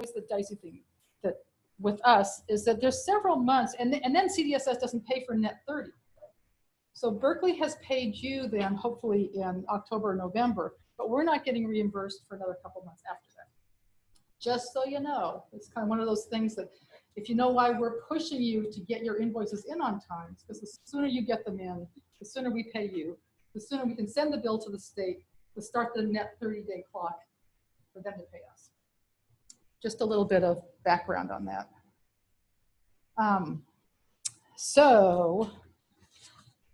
always the dicey thing that with us is that there's several months, and then CDSS doesn't pay for net 30. So Berkeley has paid you then, hopefully in October or November, but we're not getting reimbursed for another couple months after that. Just so you know, it's kind of one of those things that if you know why we're pushing you to get your invoices in on time, because the sooner you get them in, the sooner we pay you, the sooner we can send the bill to the state to start the net 30-day clock for them to pay us. Just a little bit of background on that. So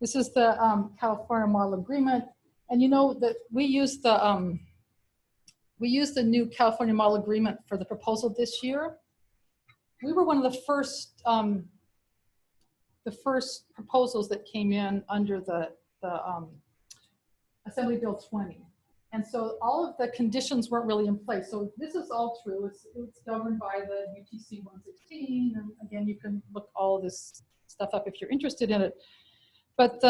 this is the California Model Agreement, and you know that we use the new California Model Agreement for the proposal this year. We were one of the first proposals that came in under the Assembly Bill 20, and so all of the conditions weren't really in place. So this is all true. It's governed by the UTC 116, and again, you can look all of this stuff up if you're interested in it. But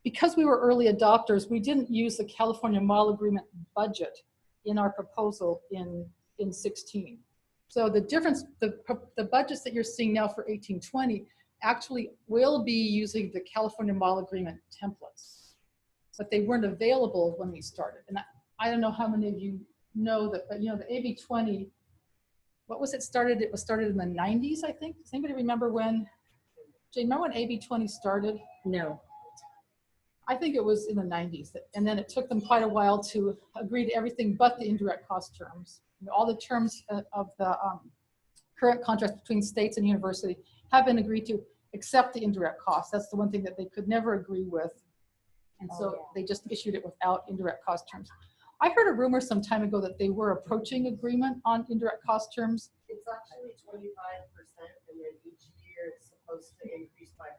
because we were early adopters, we didn't use the California Model Agreement budget in our proposal in 16. So the difference, the budgets that you're seeing now for 18-20 actually will be using the California Model Agreement templates, but they weren't available when we started. And I don't know how many of you know that, but you know, the AB20, what was it started? It was started in the 90s, I think. Does anybody remember when? Jane, remember when AB20 started? No. I think it was in the 90s, and then it took them quite a while to agree to everything but the indirect cost terms. You know, all the terms of the current contracts between states and university have been agreed to, except the indirect cost. That's the one thing that they could never agree with, and so they just issued it without indirect cost terms. I heard a rumor some time ago that they were approaching agreement on indirect cost terms. It's actually 25%, and then each year it's supposed to increase by 5%,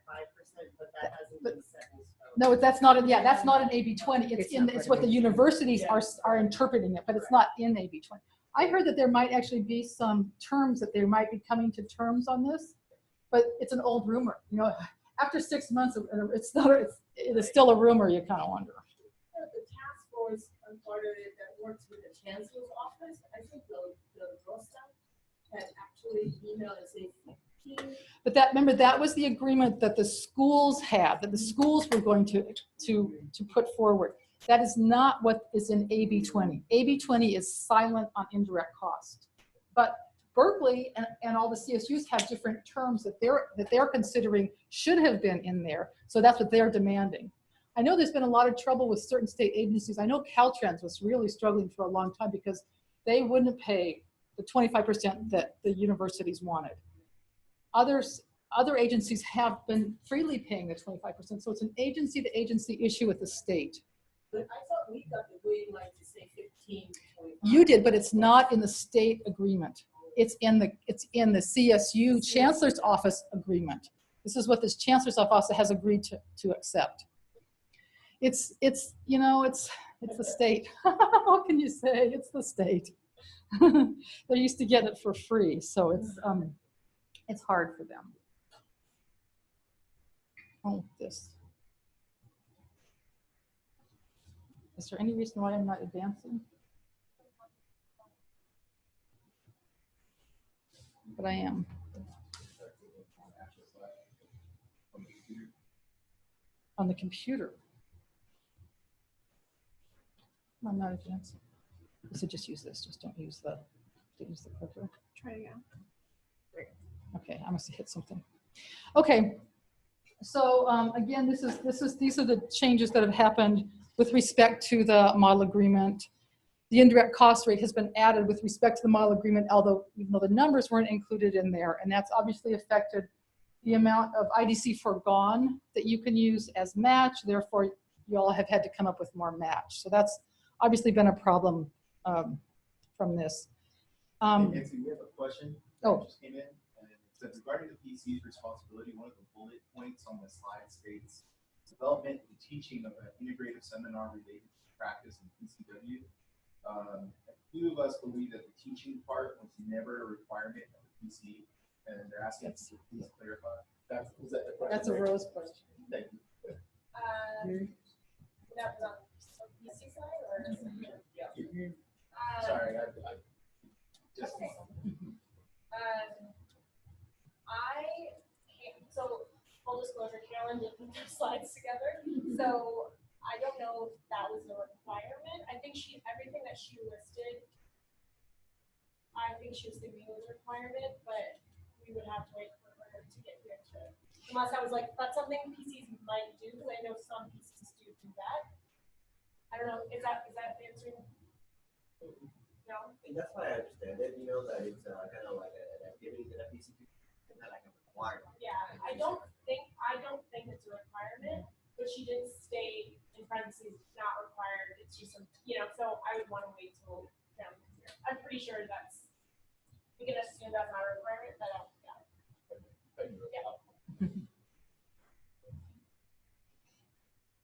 but that hasn't been set in stone. No, that's not in, yeah, that's not in AB20. It's what the universities are interpreting it, but it's not in AB20. I heard that there might actually be some terms that they might be coming to terms on this, but it's an old rumor. You know, after 6 months, it is still a rumor. You kind of wonder. The task force, part of it, that works with the chancellor's office, I think the Rosa had actually emailed and said, but that, remember, that was the agreement that the schools had, that the schools were going to put forward. That is not what is in AB20. AB20 is silent on indirect cost. But Berkeley and all the CSUs have different terms that they're considering should have been in there. So that's what they're demanding. I know there's been a lot of trouble with certain state agencies. I know Caltrans was really struggling for a long time because they wouldn't pay the 25% that the universities wanted. Other agencies have been freely paying the 25%, so it's an agency-to-agency issue with the state. But I thought we got the green light to say 15 to 25. You did, but it's not in the state agreement. It's in the CSU Chancellor's Office agreement. This is what this Chancellor's Office has agreed to accept. It's you know, it's the state. What can you say? It's the state. They're used to getting it for free, so it's hard for them. Oh, this. Is there any reason why I'm not advancing? But I am. On the computer. I'm not advancing. So just use this. Just don't use the clicker. Try again. Okay, I must have hit something. Okay, so again, these are the changes that have happened with respect to the model agreement. The indirect cost rate has been added with respect to the model agreement, although even though the numbers weren't included in there, and that's obviously affected the amount of IDC foregone that you can use as match. Therefore, you all have had to come up with more match. So that's obviously been a problem from this. Nancy, we have a question that just came in. It says, regarding the PC's responsibility, one of the bullet points on the slide states development and teaching of an integrative seminar related to practice in PCW. A few of us believe that the teaching part was never a requirement of the PC, and they're asking us to please clarify. That's the question. That's a Rose question. Thank you. That was on the PC side, or? Yeah. Sorry, I just. Okay. So full disclosure, Carolyn did put those slides together. So I don't know if that was a requirement. I think everything that she listed, I think she was thinking it was a requirement, but we would have to wait for her to get here to, unless I was like, that's something PCs might do, because I know some PCs do that. I don't know, is that answering? No? And that's why I understand it, that it's kind of like an activity that a PC can, and not like a requirement. Yeah, I don't think it's a requirement, but she did state in parentheses, not required, it's just some, so I would want to wait till Carolyn gets here. I'm pretty sure we can assume that's not a requirement, but yeah.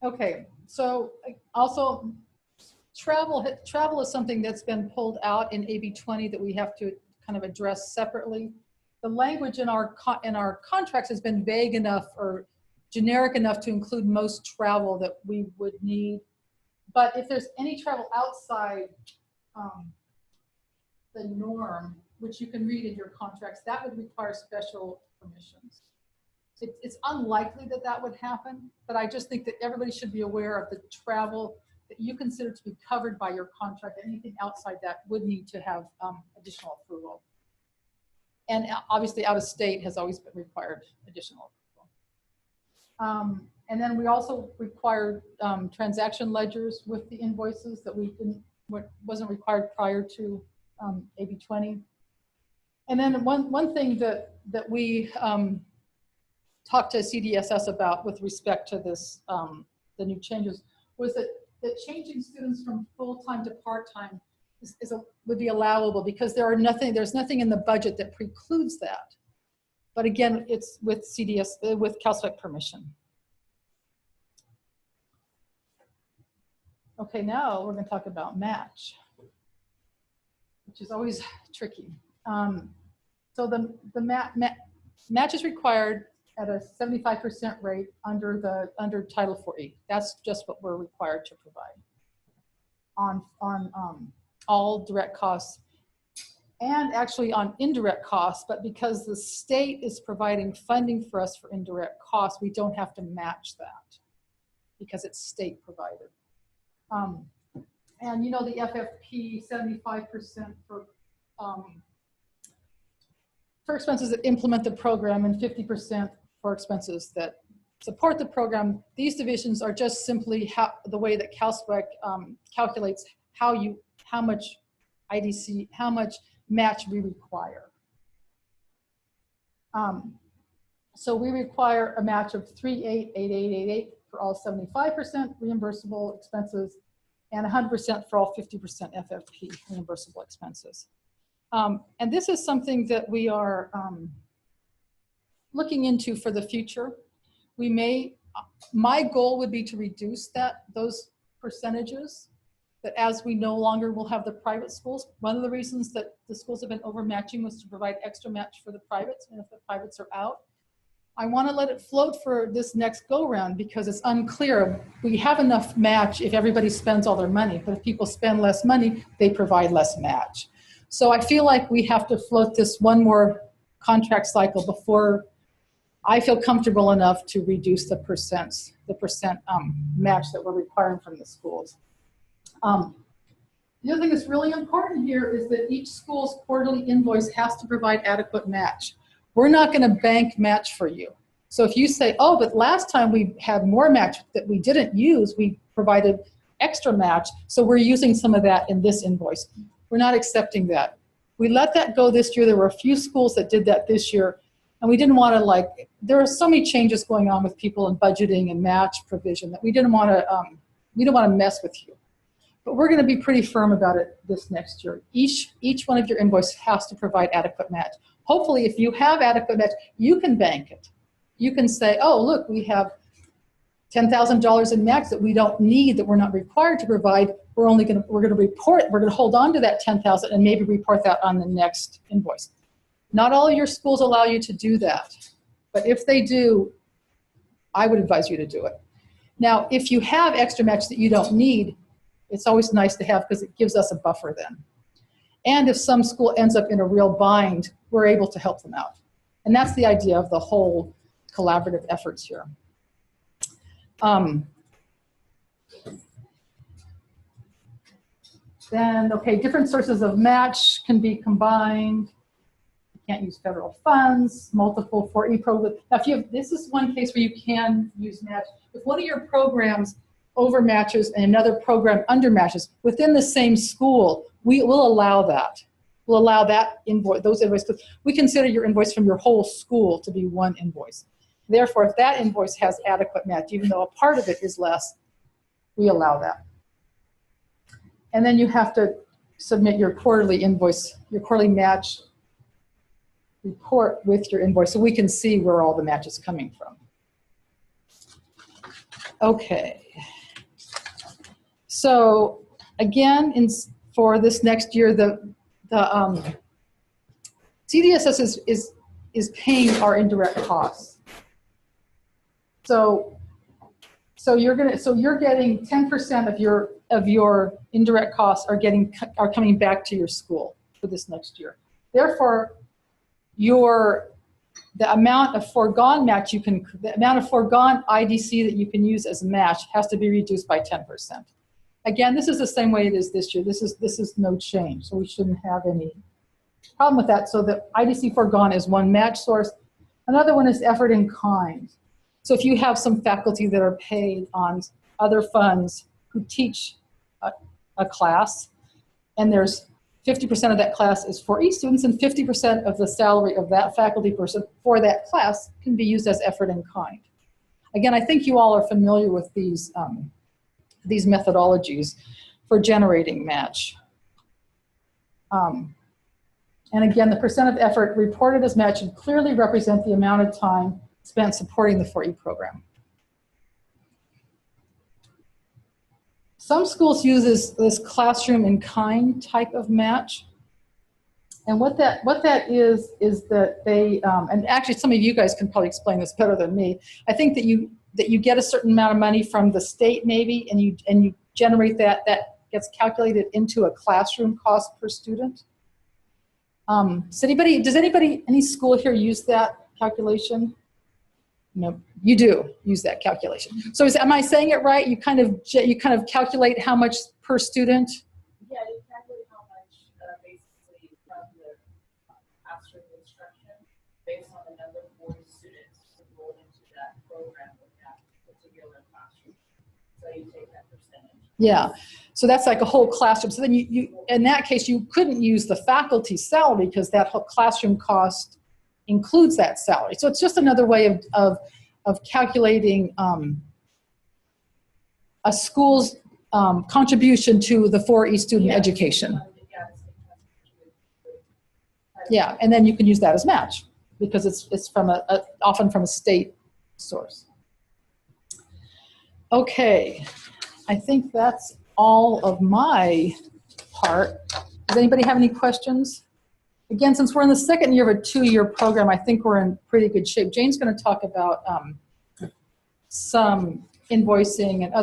Okay, so also travel is something that's been pulled out in AB 20 that we have to kind of address separately. The language in our contracts has been vague enough or generic enough to include most travel that we would need. But if there's any travel outside the norm, which you can read in your contracts, that would require special permissions. It's unlikely that would happen, but I just think that everybody should be aware of the travel that you consider to be covered by your contract. Anything outside that would need to have additional approval. And obviously out of state has always been required additional approval. And then we also required transaction ledgers with the invoices that wasn't required prior to AB 20. And then one thing that we talked to CDSS about with respect to this, the new changes, was that changing students from full-time to part-time would be allowable because there's nothing in the budget that precludes that. But again, it's with with CalSpec permission. Okay, now we're going to talk about match, which is always tricky. So the match is required at a 75% rate under Title 4E. That's just what we're required to provide on all direct costs and actually on indirect costs. But because the state is providing funding for us for indirect costs, we don't have to match that because it's state provided. And the FFP 75% for expenses that implement the program and 50% for expenses that support the program. These divisions are just simply the way that CalSpec calculates how much IDC, how much match we require. So we require a match of 388888 for all 75% reimbursable expenses and 100% for all 50% FFP reimbursable expenses. And this is something that we are looking into for the future. My goal would be to reduce those percentages, that as we no longer will have the private schools. One of the reasons that the schools have been overmatching was to provide extra match for the privates, and if the privates are out. I want to let it float for this next go round because it's unclear. We have enough match if everybody spends all their money, but if people spend less money, they provide less match. So I feel like we have to float this one more contract cycle before I feel comfortable enough to reduce the percent match that we're requiring from the schools. The other thing that's really important here is that each school's quarterly invoice has to provide adequate match. We're not going to bank match for you. So if you say, oh, but last time we had more match that we didn't use, we provided extra match, so we're using some of that in this invoice. We're not accepting that. We let that go this year. There were a few schools that did that this year, and we didn't want to there are so many changes going on with people in budgeting and match provision that we didn't want to mess with you. But we're going to be pretty firm about it this next year. Each one of your invoices has to provide adequate match. Hopefully, if you have adequate match, you can bank it. You can say, oh, look, we have $10,000 in match that we don't need, that we're not required to provide. We're going to hold on to that $10,000 and maybe report that on the next invoice. Not all of your schools allow you to do that, but if they do, I would advise you to do it. Now, if you have extra match that you don't need, it's always nice to have because it gives us a buffer then. And if some school ends up in a real bind, we're able to help them out. And that's the idea of the whole collaborative efforts here. Then, okay, different sources of match can be combined. You can't use federal funds, multiple 4E programs. Now, if you have, this is one case where you can use match. If one of your programs overmatches and another program undermatches within the same school, we will allow that. We'll allow that invoice, those invoices. We consider your invoice from your whole school to be one invoice. Therefore, if that invoice has adequate match, even though a part of it is less, we allow that. And then you have to submit your quarterly invoice, your quarterly match report with your invoice so we can see where all the match is coming from. Okay. So again, for this next year, the CDSS is paying our indirect costs. So you're getting 10% of your indirect costs are coming back to your school for this next year. Therefore, the amount of foregone match the amount of foregone IDC that you can use as a match has to be reduced by 10%. Again, this is the same way it is this year. This is no change, so we shouldn't have any problem with that. So the IDC foregone is one match source. Another one is effort in kind. So if you have some faculty that are paid on other funds who teach a class, and there's 50% of that class is for E students, and 50% of the salary of that faculty person for that class can be used as effort in kind. Again, I think you all are familiar with these methodologies for generating match. And again, the percent of effort reported as match should clearly represent the amount of time spent supporting the 4E program. Some schools use this classroom in kind type of match. And what that is that they, and actually some of you guys can probably explain this better than me. I think that you get a certain amount of money from the state maybe, and you generate that gets calculated into a classroom cost per student. Does any school here use that calculation? No, you do use that calculation. So am I saying it right? You kind of calculate how much per student? Yeah, you calculate how much basically from the classroom instruction based on the number of 40 students enrolled into that program with that particular classroom. So you take that percentage. Yeah, so that's like a whole classroom. So then you in that case, you couldn't use the faculty salary because that whole classroom cost includes that salary. So it's just another way of calculating a school's contribution to the 4E student education. Yeah, and then you can use that as match because it's from often from a state source. Okay, I think that's all of my part. Does anybody have any questions? Again, since we're in the second year of a 2-year program, I think we're in pretty good shape. Jane's going to talk about some invoicing and other